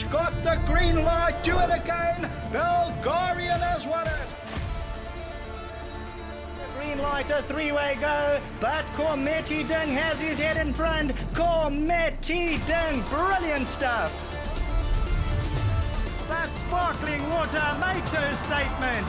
stage got the green light. Do it again. Bulgarian has won it. Green light, a three-way go, but Kormeti Ding has his head in front. Kormeti Ding, brilliant stuff. That sparkling water makes her statement.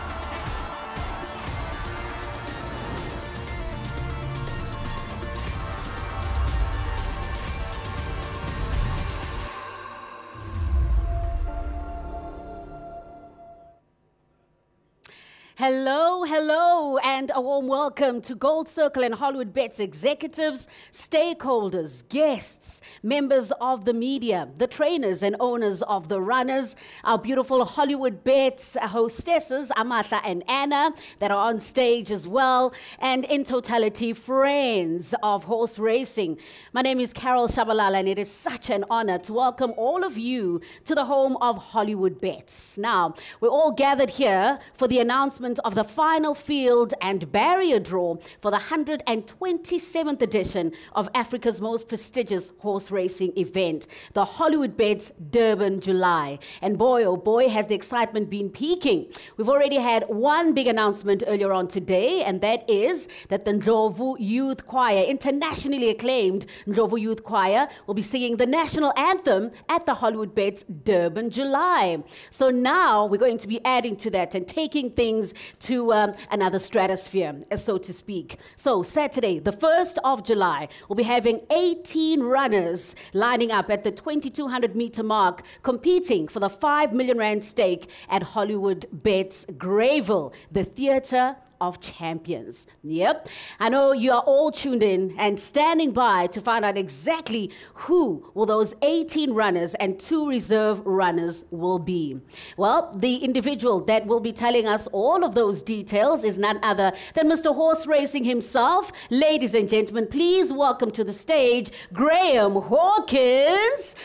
Hello, hello, and a warm welcome to Gold Circle and Hollywoodbets executives, stakeholders, guests, members of the media, the trainers and owners of the runners, our beautiful Hollywoodbets hostesses, Amatha and Anna, that are on stage as well, and in totality, friends of horse racing. My name is Carol Shabalala, and it is such an honor to welcome all of you to the home of Hollywoodbets. Now, we're all gathered here for the announcement of the final field and barrier draw for the 127th edition of Africa's most prestigious horse racing event, the Hollywoodbets Durban July. And boy, oh boy, has the excitement been peaking. We've already had one big announcement earlier on today, and that is that the Ndlovu Youth Choir, internationally acclaimed Ndlovu Youth Choir, will be singing the national anthem at the Hollywoodbets Durban July. So now we're going to be adding to that and taking things to another stratosphere, so to speak. So Saturday, the 1st of July, we'll be having 18 runners lining up at the 2,200 meter mark, competing for the 5 million rand stake at Hollywoodbets Greyville, the theatre of champions. Yep, I know you are all tuned in and standing by to find out exactly who will those 18 runners and 2 reserve runners will be. Well, the individual that will be telling us all of those details is none other than Mr. Horse Racing himself. Ladies and gentlemen, please welcome to the stage Graham Hawkins,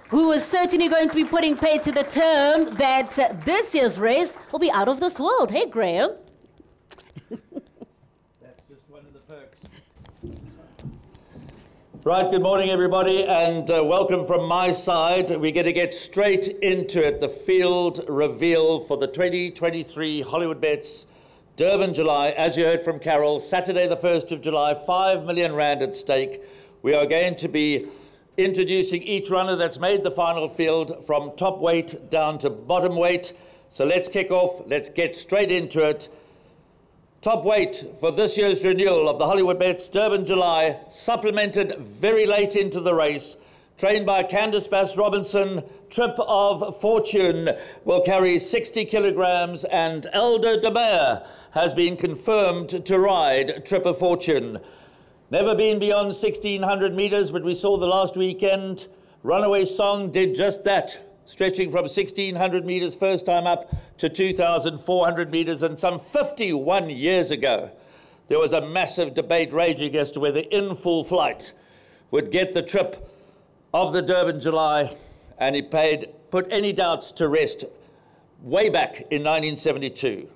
who is certainly going to be putting pay to the term that this year's race will be out of this world. Hey, Graham. That's just one of the perks. Right, good morning everybody, and welcome from my side. We're going to get straight into it, the field reveal for the 2023 Hollywoodbets Durban July. As you heard from Carol, Saturday the 1st of July, 5 million rand at stake. We are going to be introducing each runner that's made the final field from top weight down to bottom weight. So let's kick off, let's get straight into it. Top weight for this year's renewal of the Hollywoodbets Durban July, supplemented very late into the race, trained by Candice Bass-Robinson. Trip of Fortune will carry 60 kilograms, and Elder de Meyer has been confirmed to ride Trip of Fortune. Never been beyond 1,600 meters, but we saw the last weekend. Runaway Song did just that, stretching from 1,600 meters first time up to 2,400 meters. And some 51 years ago, there was a massive debate raging as to whether In Full Flight would get the trip of the Durban July, and he put any doubts to rest way back in 1972.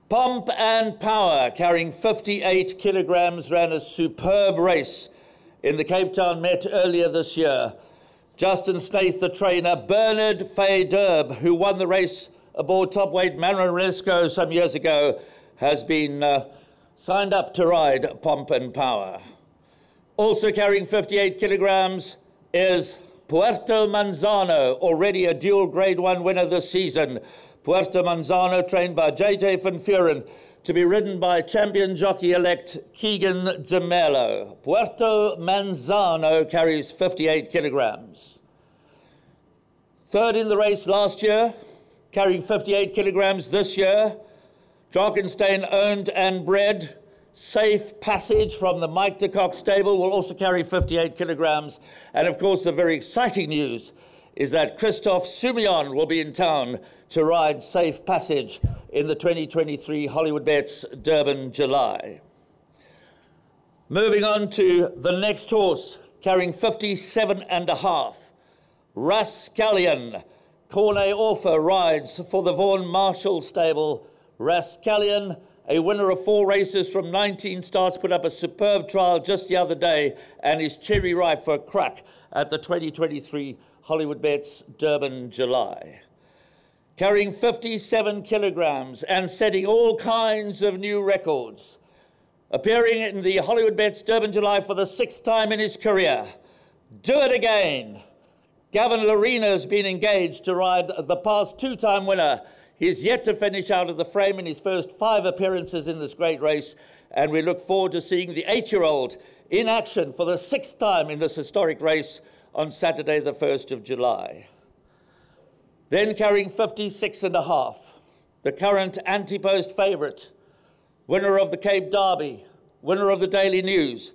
Pomp and Power, carrying 58 kilograms, ran a superb race in the Cape Town Met earlier this year. Justin Snaith, the trainer, Bernard Fay Durb, who won the race aboard top weight Manaresco some years ago, has been signed up to ride Pomp and Power. Also carrying 58 kilograms is Puerto Manzano, already a dual Grade 1 winner this season. Puerto Manzano, trained by JJ Van Vuren, to be ridden by champion jockey-elect Keegan de Mello. Puerto Manzano carries 58 kilograms. Third in the race last year, carrying 58 kilograms this year, Drakenstein owned and bred. Safe Passage from the Mike de Kock stable will also carry 58 kilograms. And of course, the very exciting news is that Christophe Soumillon will be in town to ride Safe Passage in the 2023 Hollywoodbets Durban July. Moving on to the next horse, carrying 57.5. Rascallion. Corne Orfer rides for the Vaughan Marshall stable. Rascallion, a winner of 4 races from 19 starts, put up a superb trial just the other day and is cherry ripe for a crack at the 2023 Hollywoodbets Durban July. Carrying 57 kilograms and setting all kinds of new records. Appearing in the Hollywoodbets Durban July for the 6th time in his career. Do it again. Gavin Lorena has been engaged to ride the past 2-time winner. He's yet to finish out of the frame in his first 5 appearances in this great race, and we look forward to seeing the 8-year-old in action for the 6th time in this historic race on Saturday, the 1st of July. Then carrying 56.5, the current anti-post favourite, winner of the Cape Derby, winner of the Daily News,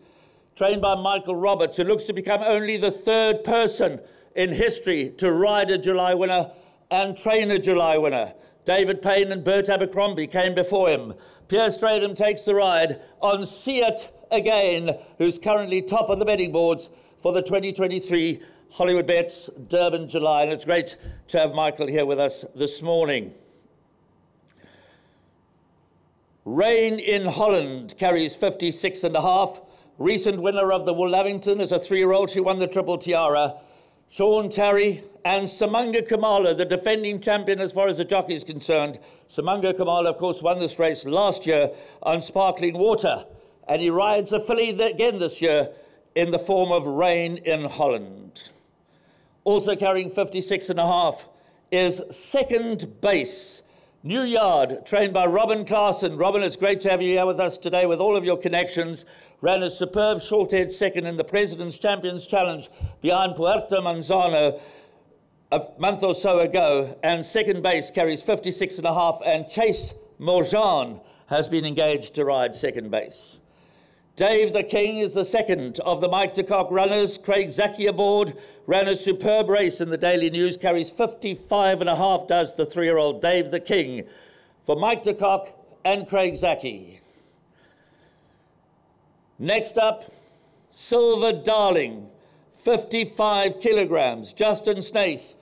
trained by Michael Roberts, who looks to become only the 3rd person in history to ride a July winner and train a July winner. David Payne and Bert Abercrombie came before him. Pierre Stradham takes the ride on See It Again, who's currently top of the betting boards for the 2023 Hollywoodbets Durban July. And it's great to have Michael here with us this morning. Rain in Holland carries 56.5. Recent winner of the Woollavington is a 3-year-old. She won the Triple Tiara. Sean Terry and Samanga Kamala, the defending champion as far as the jockey is concerned. Samanga Kamala, of course, won this race last year on Sparkling Water. And he rides a filly again this year in the form of Rain in Holland. Also carrying 56.5 is Second Base. New Yard, trained by Robin Klaassen. Robin, it's great to have you here with us today with all of your connections. Ran a superb short-haired second in the President's Champions Challenge behind Puerto Manzano a month or so ago. And Second Base carries 56.5, and Chase Morjan has been engaged to ride Second Base. Dave the King is the second of the Mike de Kock runners. Craig Zaki aboard, ran a superb race in the Daily News, carries 55.5, does the 3-year-old Dave the King, for Mike de Kock and Craig Zaki. Next up, Silver Darling, 55 kilograms. Justin Snaith,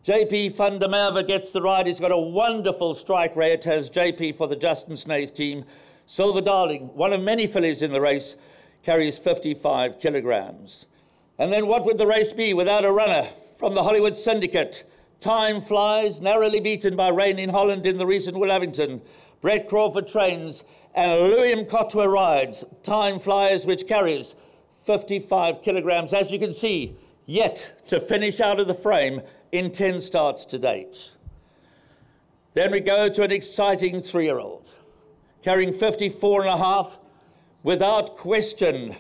JP van der Merwe gets the ride. He's got a wonderful strike rate, has JP for the Justin Snaith team. Silver Darling, one of many fillies in the race, carries 55 kilograms. And then what would the race be without a runner from the Hollywood Syndicate? Time Flies, narrowly beaten by Rain in Holland in the recent Woollavington. Brett Crawford trains and Louis Mkotwa rides. Time Flies, which carries 55 kilograms, as you can see, yet to finish out of the frame in 10 starts to date. Then we go to an exciting 3-year-old. Carrying 54.5, without question,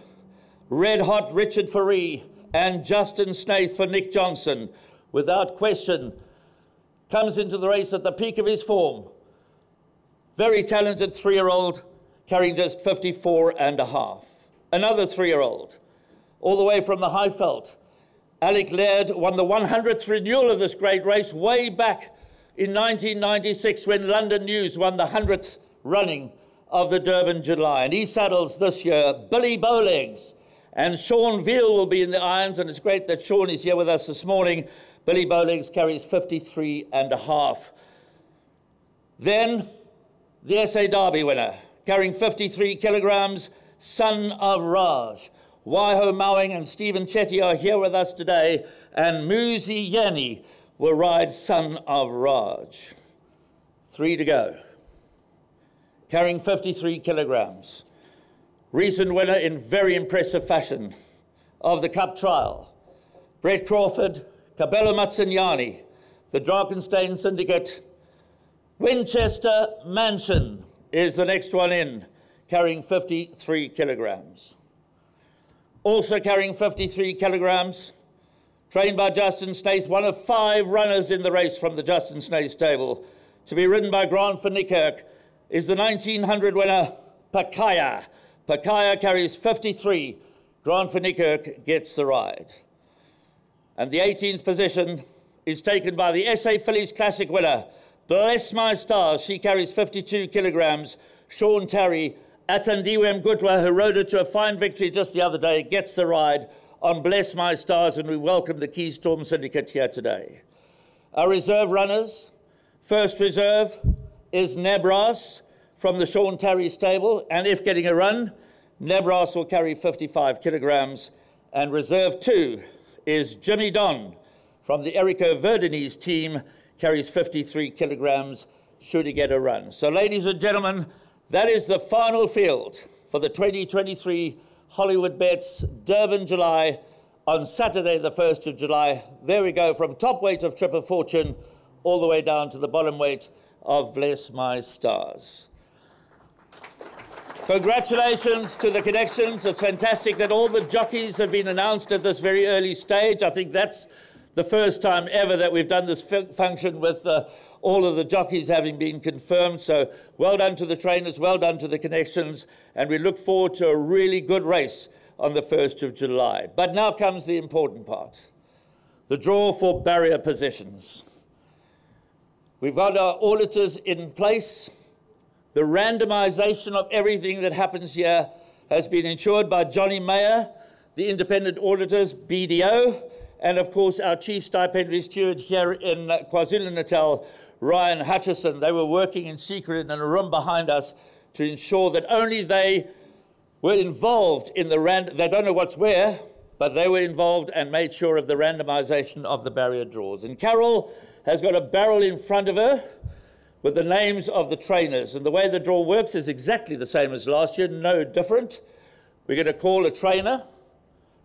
Red Hot Richard Faree and Justin Snaith for Nick Johnson, without question, comes into the race at the peak of his form. Very talented 3-year-old, carrying just 54.5. Another 3-year-old, all the way from the Highveld. Alec Laird won the 100th renewal of this great race way back in 1996 when London News won the 100th running of the Durban July. And he saddles this year Billy Bowlegs. And Sean Veal will be in the irons, and it's great that Sean is here with us this morning. Billy Bowlegs carries 53.5. Then the SA Derby winner, carrying 53 kilograms, Son of Raj. Waiho Mowing and Stephen Chetty are here with us today, and Muzi Yanni will ride Son of Raj. 3 to go. Carrying 53 kilograms. Recent winner in very impressive fashion of the Cup Trial. Brett Crawford, Kabelo Matsinyani, the Drakenstein Syndicate. Winchester Mansion is the next one in, carrying 53 kilograms. Also carrying 53 kilograms, trained by Justin Snaith, one of 5 runners in the race from the Justin Snaith stable, to be ridden by Grant van Niekerk, is the 1900 winner, Pakaya. Pakaya carries 53. Grant van Niekerk gets the ride. And the 18th position is taken by the SA Fillies Classic winner, Bless My Stars. She carries 52 kilograms. Sean Terry, Atandiwe Mgutwa, who rode her to a fine victory just the other day, gets the ride on Bless My Stars, and we welcome the Keystorm Syndicate here today. Our reserve runners, first reserve is Nebras, from the Sean Tarry stable, and if getting a run, Nebras will carry 55 kilograms, and reserve 2 is Jimmy Don from the Erico Verdenese team, carries 53 kilograms, should he get a run. So ladies and gentlemen, that is the final field for the 2023 Hollywoodbets Durban July on Saturday the 1st of July. There we go, from top weight of Triple Fortune all the way down to the bottom weight of Bless My Stars. Congratulations to the connections. It's fantastic that all the jockeys have been announced at this very early stage. I think that's the first time ever that we've done this function with all of the jockeys having been confirmed. So well done to the trainers, well done to the connections, and we look forward to a really good race on the 1st of July. But now comes the important part, the draw for barrier positions. We've got our auditors in place. The randomization of everything that happens here has been ensured by Johnny Mayer, the independent auditors, BDO, and of course our chief stipendiary steward here in KwaZulu-Natal, Ryan Hutchison. They were working in secret in a room behind us to ensure that only they were involved in the they don't know what's where, but they were involved and made sure of the randomization of the barrier draws. And Carol has got a barrel in front of her with the names of the trainers. And the way the draw works is exactly the same as last year, no different. We're going to call a trainer,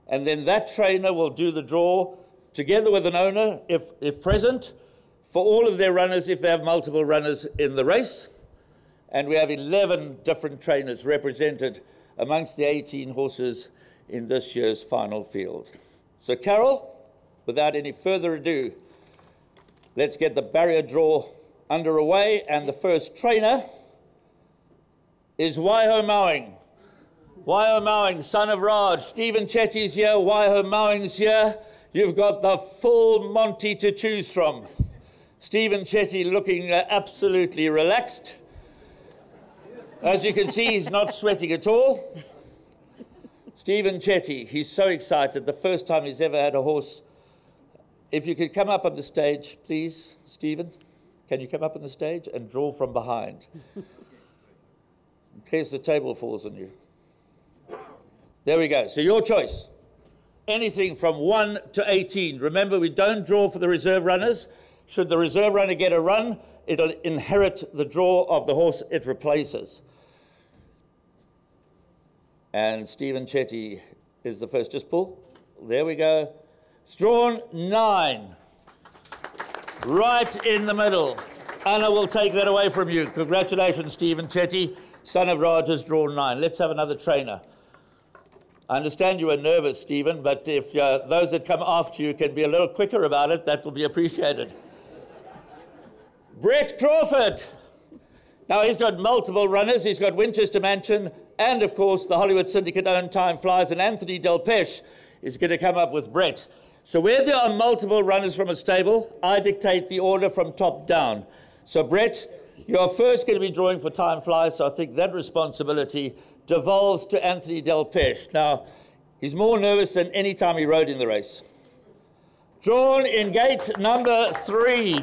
and then that trainer will do the draw together with an owner, if present, for all of their runners, if they have multiple runners in the race. And we have 11 different trainers represented amongst the 18 horses in this year's final field. So Carol, without any further ado, let's get the barrier draw underway, and the first trainer is Waiho Mowing. Waiho Mowing, son of Raj. Stephen Chetty's here, Waiho Mowing's here. You've got the full Monty to choose from. Stephen Chetty looking absolutely relaxed. As you can see, he's not sweating at all. Stephen Chetty, he's so excited, the first time he's ever had a horse. If you could come up on the stage, please, Stephen. Can you come up on the stage and draw from behind? In case the table falls on you. There we go. So your choice. Anything from 1 to 18. Remember, we don't draw for the reserve runners. Should the reserve runner get a run, it'll inherit the draw of the horse it replaces. And Stephen Chetty is the first. Just pull. There we go. It's drawn 9. Right in the middle. Anna will take that away from you. Congratulations, Stephen Chetty. Son of Raj has drawn 9. Let's have another trainer. I understand you were nervous, Stephen, but if those that come after you can be a little quicker about it, that will be appreciated. Brett Crawford. Now, he's got multiple runners. He's got Winchester Mansion and, of course, the Hollywood Syndicate-owned Time Flies, and Anthony Delpeche is going to come up with Brett. So where there are multiple runners from a stable, I dictate the order from top down. So Brett, you're first going to be drawing for Time Flies, so I think that responsibility devolves to Anthony Delpeche. Now, he's more nervous than any time he rode in the race. Drawn in gate number 3.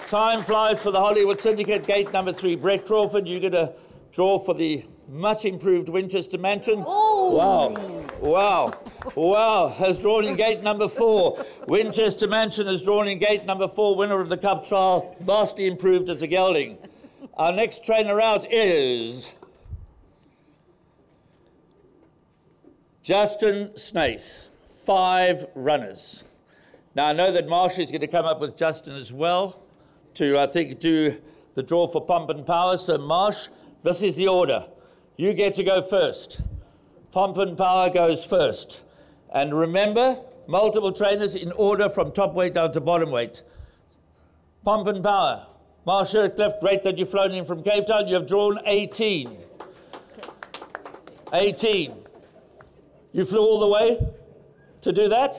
Time Flies for the Hollywood Syndicate, gate number 3. Brett Crawford, you're going to draw for the much improved Winchester Mansion. Oh. Wow. Wow. Wow. Has drawn in gate number 4. Winchester Mansion has drawn in gate number 4, winner of the Cup Trial, vastly improved as a gelding. Our next trainer out is Justin Snaith. 5 runners. Now, I know that Marsh is going to come up with Justin as well to, I think, do the draw for Pomp and Power. So, Marsh, this is the order. You get to go first. Pomp and Power goes first. And remember, multiple trainers in order from top weight down to bottom weight. Pomp and Power. Marsh Cliff, great that you've flown in from Cape Town. You have drawn 18. 18. You flew all the way to do that?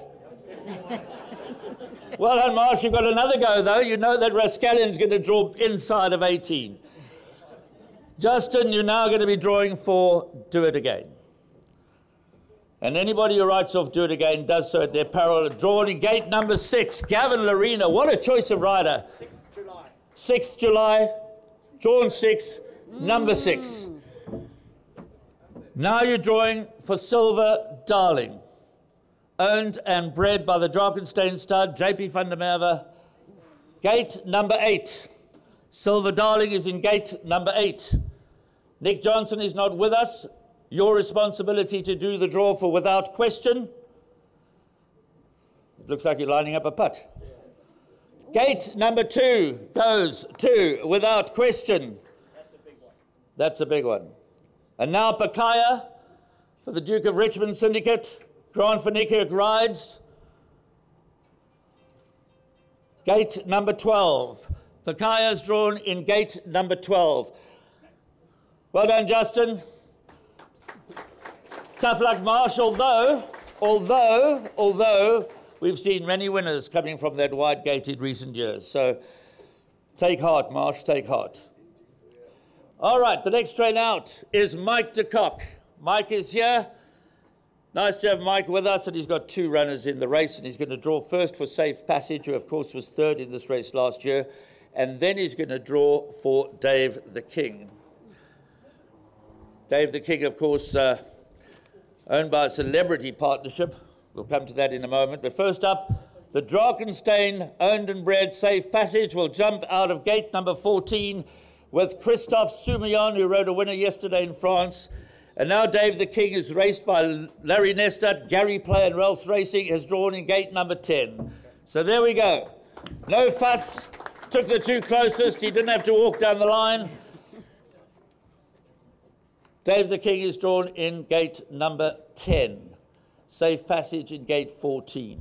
Well done, Marsh. You've got another go, though. You know that Rascallion's going to draw inside of 18. Justin, you're now going to be drawing for Do It Again. And anybody who writes off Do It Again does so at their peril. Drawn in gate number 6, Gavin Lorena. What a choice of rider. 6th July. 6th July. Drawn 6. number 6. Now you're drawing for Silver Darling, owned and bred by the Drakenstein stud, JP van der Merwe. Gate number 8. Silver Darling is in gate number 8. Nick Johnson is not with us. Your responsibility to do the draw for Without Question. It looks like you're lining up a putt. Gate number 2 goes to Without Question. That's a big one. That's a big one. And now Pakaya for the Duke of Richmond Syndicate. Grant van Niekerk rides. Gate number 12. Pakaya's drawn in gate number 12. Well done, Justin. Tough luck, Marsh, although we've seen many winners coming from that wide gate in recent years. So take heart, Marsh, take heart. All right, the next train out is Mike de Kock. Mike is here. Nice to have Mike with us, and he's got 2 runners in the race, and he's going to draw first for Safe Passage, who, of course, was 3rd in this race last year, and then he's going to draw for Dave the King. Dave the King, of course, owned by a celebrity partnership. We'll come to that in a moment. But first up, the Drakenstein owned and bred Safe Passage will jump out of gate number 14 with Christophe Soumillon, who rode a winner yesterday in France. And now Dave the King is raced by Larry Nestat. Gary Play and Ralph's Racing has drawn in gate number 10. So there we go. No fuss. Took the 2 closest. He didn't have to walk down the line. Dave the King is drawn in gate number 10. Safe Passage in gate 14.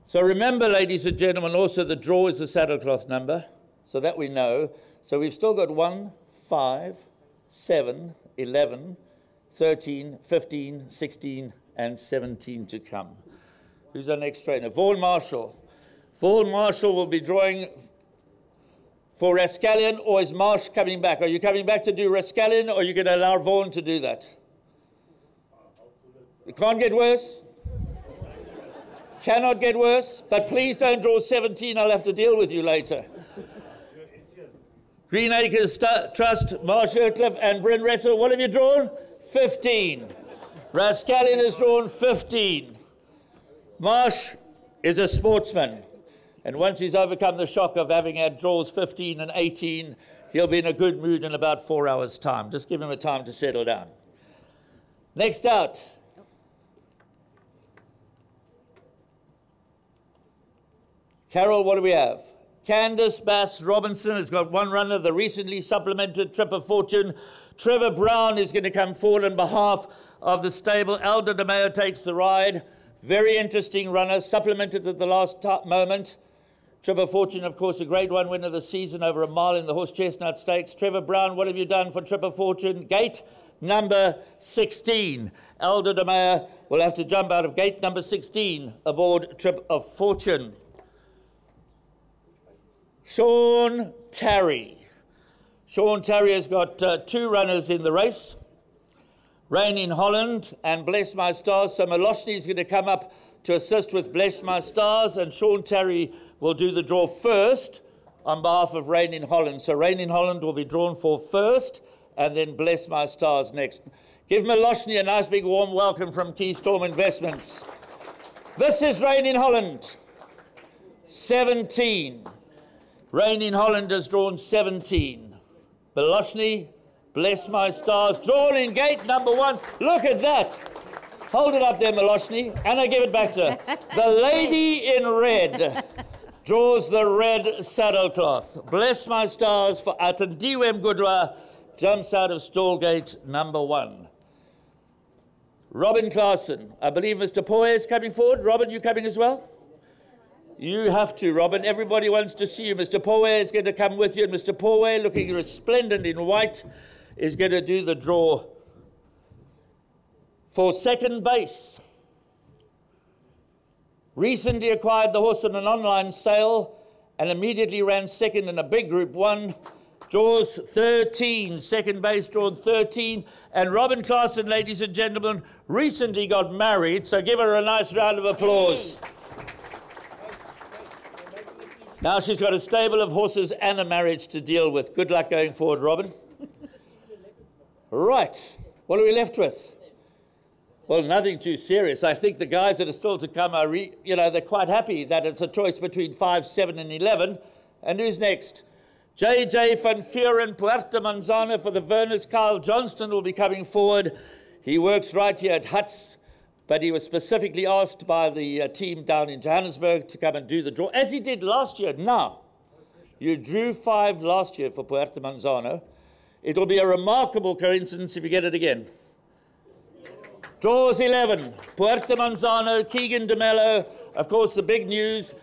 So remember, ladies and gentlemen, also the draw is the saddlecloth number, so that we know. So we've still got 1, 5, 7, 11, 13, 15, 16, and 17 to come. Who's our next trainer? Vaughan Marshall. Vaughan Marshall will be drawing for Rascallion, or is Marsh coming back? Are you coming back to do Rascallion, or are you going to allow Vaughan to do that? It can't get worse. Cannot get worse. But please don't draw 17. I'll have to deal with you later. Greenacres Trust, Marsh Hercliffe and Bryn Ressel. What have you drawn? 15. Rascallion has drawn 15. Marsh is a sportsman. And once he's overcome the shock of having had draws 15 and 18, he'll be in a good mood in about 4 hours' time. Just give him a time to settle down. Next out. Carol, what do we have? Candice Bass Robinson has got 1 runner, the recently supplemented Trip of Fortune. Trevor Brown is going to come forward on behalf of the stable. Elder De Mayo takes the ride. Very interesting runner, supplemented at the last moment. Trip of Fortune, of course, a grade 1 winner this season over a mile in the Horse Chestnut Stakes. Trevor Brown, what have you done for Trip of Fortune? Gate number 16. Elder De Mayo will have to jump out of gate number 16 aboard Trip of Fortune. Sean Terry. Sean Terry has got 2 runners in the race. Rain in Holland and Bless My Stars. So Maloshny is going to come up to assist with Bless My Stars, and Sean Terry will do the draw first on behalf of Rain in Holland. So Rain in Holland will be drawn for first, and then Bless My Stars next. Give Maloshny a nice big warm welcome from Keystorm Investments. This is Rain in Holland. 17. Rain in Holland has drawn 17. Maloshny, Bless My Stars, drawn in gate number 1. Look at that. Hold it up there, Maloshny, and I give it back to her. The lady in red draws the red saddlecloth. Bless My Stars for Atandiwe Mgudwa, jumps out of stall gate number 1. Robin Claassen, I believe Mr. Poe is coming forward. Robin, you coming as well? You have to, Robin. Everybody wants to see you. Mr. Poe is going to come with you, and Mr. Poe, looking resplendent in white, is going to do the draw for second base. Recently acquired the horse on an online sale and immediately ran second in a big Group 1. Draws 13, second base drawn 13. And Robin Claassen, ladies and gentlemen, recently got married, so give her a nice round of applause. Now she's got a stable of horses and a marriage to deal with. Good luck going forward, Robin. Right, what are we left with? Well, nothing too serious. I think the guys that are still to come are, they're quite happy that it's a choice between 5, 7 and 11. And who's next? JJ van Vuren, Puerto Manzano for the Verners. Kyle Johnston will be coming forward. He works right here at Huts, but he was specifically asked by the team down in Johannesburg to come and do the draw, as he did last year. Now, you drew 5 last year for Puerto Manzano. It will be a remarkable coincidence if you get it again. Draws 11, Puerto Manzano, Keegan DeMello. Of course, the big news,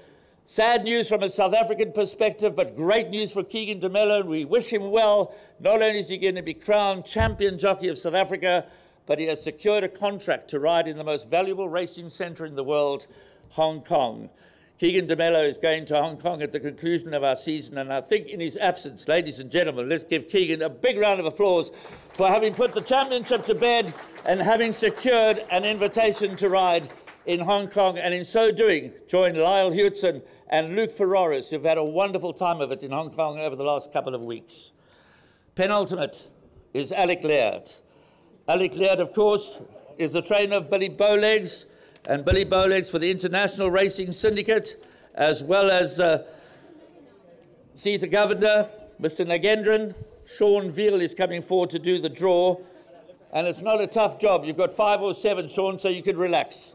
sad news from a South African perspective, but great news for Keegan DeMello. We wish him well. Not only is he going to be crowned champion jockey of South Africa, but he has secured a contract to ride in the most valuable racing centre in the world, Hong Kong. Keegan DeMello is going to Hong Kong at the conclusion of our season, and I think in his absence, ladies and gentlemen, let's give Keegan a big round of applause for having put the championship to bed and having secured an invitation to ride in Hong Kong, and in so doing, join Lyle Hewitson and Luke Ferraris, who've had a wonderful time of it in Hong Kong over the last couple of weeks. Penultimate is Alec Laird. Alec Laird, of course, is the trainer of Billy Bowlegs, and Billy Bowlegs for the International Racing Syndicate, as well as Sita Governor, Mr. Nagendran. Sean Veal is coming forward to do the draw, and it's not a tough job. You've got 5 or 7, Sean, so you can relax.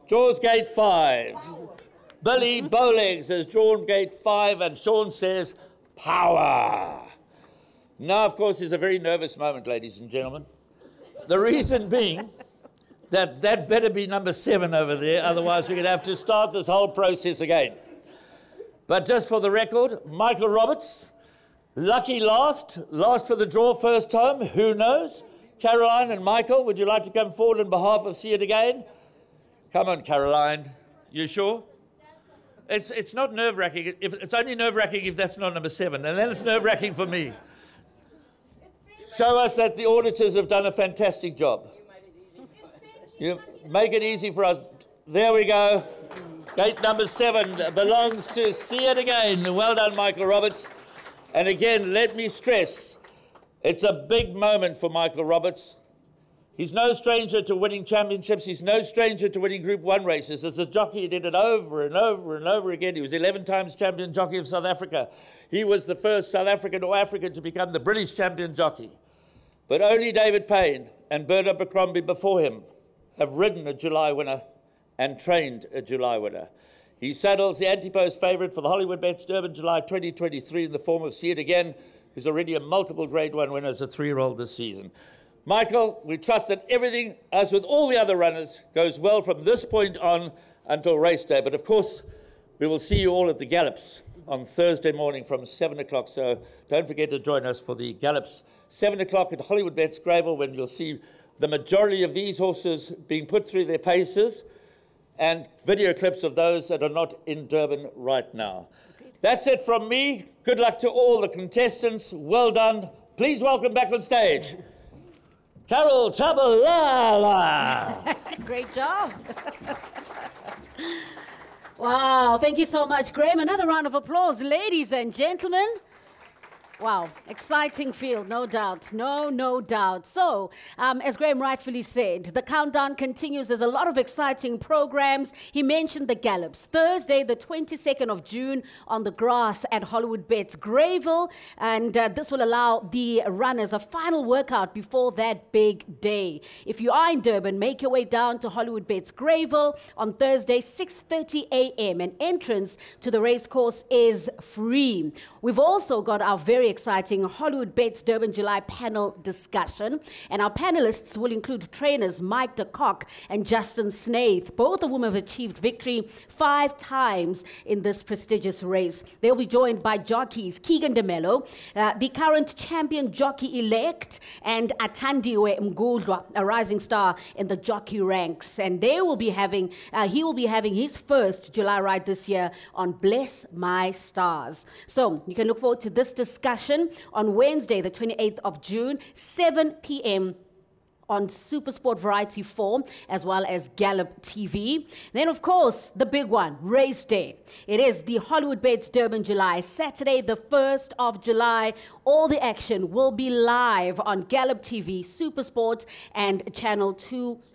Draws gate 5. Billy Bowlegs has drawn gate 5, and Sean says, power. Now, of course, is a very nervous moment, ladies and gentlemen. The reason being that better be number 7 over there, otherwise we're going to have to start this whole process again. But just for the record, Michael Roberts, lucky last for the draw first time, who knows? Caroline and Michael, would you like to come forward on behalf of See It Again? Come on, Caroline, you sure? It's not nerve-wracking. It's only nerve-wracking if that's not number 7, and then it's nerve-wracking for me. Show us that the auditors have done a fantastic job. You make it easy for us. There we go. Gate number 7 belongs to See It Again. Well done, Michael Roberts. And again, let me stress, it's a big moment for Michael Roberts. He's no stranger to winning championships. He's no stranger to winning Group 1 races. As a jockey, he did it over and over and over again. He was 11 times champion jockey of South Africa. He was the first South African or African to become the British champion jockey. But only David Payne and Bernard Abercrombie before him have ridden a July winner and trained a July winner. He saddles the anti-post favourite for the Hollywoodbets Durban July 2023 in the form of See It Again, who's already a multiple Grade 1 winner as a 3-year-old this season. Michael, we trust that everything, as with all the other runners, goes well from this point on until race day. But of course, we will see you all at the Gallops on Thursday morning from 7 o'clock. So don't forget to join us for the Gallops, 7 o'clock at Hollywoodbets Greyville, when you'll see the majority of these horses being put through their paces and video clips of those that are not in Durban right now. That's it from me. Good luck to all the contestants. Well done. Please welcome back on stage Carol Chabalala. Great job. Wow, thank you so much, Graham. Another round of applause, ladies and gentlemen. Wow, exciting field, no doubt. No doubt. So, as Graham rightfully said, the countdown continues. There's a lot of exciting programs. He mentioned the Gallops. Thursday, the 22nd of June, on the grass at Hollywoodbets Greyville. And this will allow the runners a final workout before that big day. If you are in Durban, make your way down to Hollywoodbets Greyville on Thursday, 6:30 a.m. And entrance to the racecourse is free. We've also got our very exciting Hollywoodbets Durban July panel discussion. And our panelists will include trainers Mike de Kock and Justin Snaith, both of whom have achieved victory 5 times in this prestigious race. They'll be joined by jockeys Keegan DeMello, the current champion jockey-elect, and Athandiwe Mgudlwa, a rising star in the jockey ranks. And they will be having, he will be having his first July ride this year on Bless My Stars. So you can look forward to this discussion on Wednesday, the 28th of June, 7 p.m. on SuperSport Variety 4, as well as Gallop TV. Then, of course, the big one, race day. It is the Hollywoodbets Durban July, Saturday, the 1st of July. All the action will be live on Gallop TV, SuperSport, and Channel 240.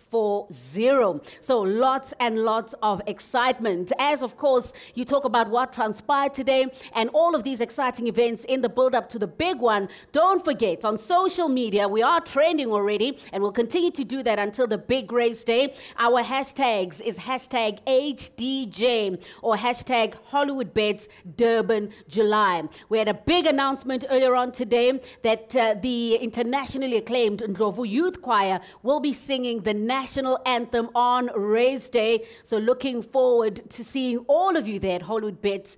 So lots and lots of excitement as, of course, you talk about what transpired today and all of these exciting events in the build-up to the big one. Don't forget, on social media, we are trending already and we'll continue to do that until the big race day. Our hashtags is hashtag HDJ or hashtag Hollywoodbets Durban July. We had a big announcement earlier on today that the internationally acclaimed Ndlovu Youth Choir will be singing the national anthem on race day. So looking forward to seeing all of you there at Hollywoodbets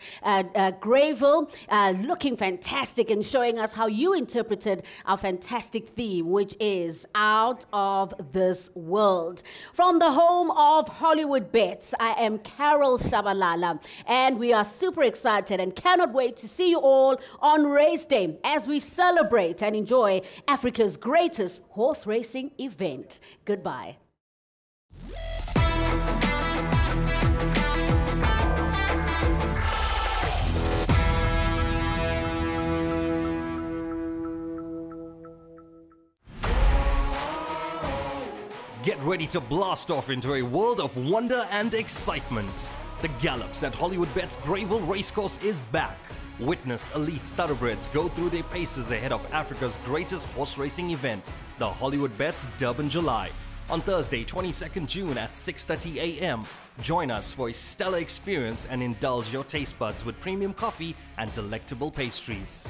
Greyville, looking fantastic and showing us how you interpreted our fantastic theme, which is out of this world. From the home of Hollywood Bets, I am Carol Shabalala, and we are super excited and cannot wait to see you all on race day as we celebrate and enjoy Africa's greatest horse racing event. Goodbye. Get ready to blast off into a world of wonder and excitement. The Gallops at Hollywoodbets Greyville Racecourse is back. Witness elite thoroughbreds go through their paces ahead of Africa's greatest horse racing event, the Hollywoodbets Durban July. On Thursday, 22nd June at 6:30 a.m. Join us for a stellar experience and indulge your taste buds with premium coffee and delectable pastries.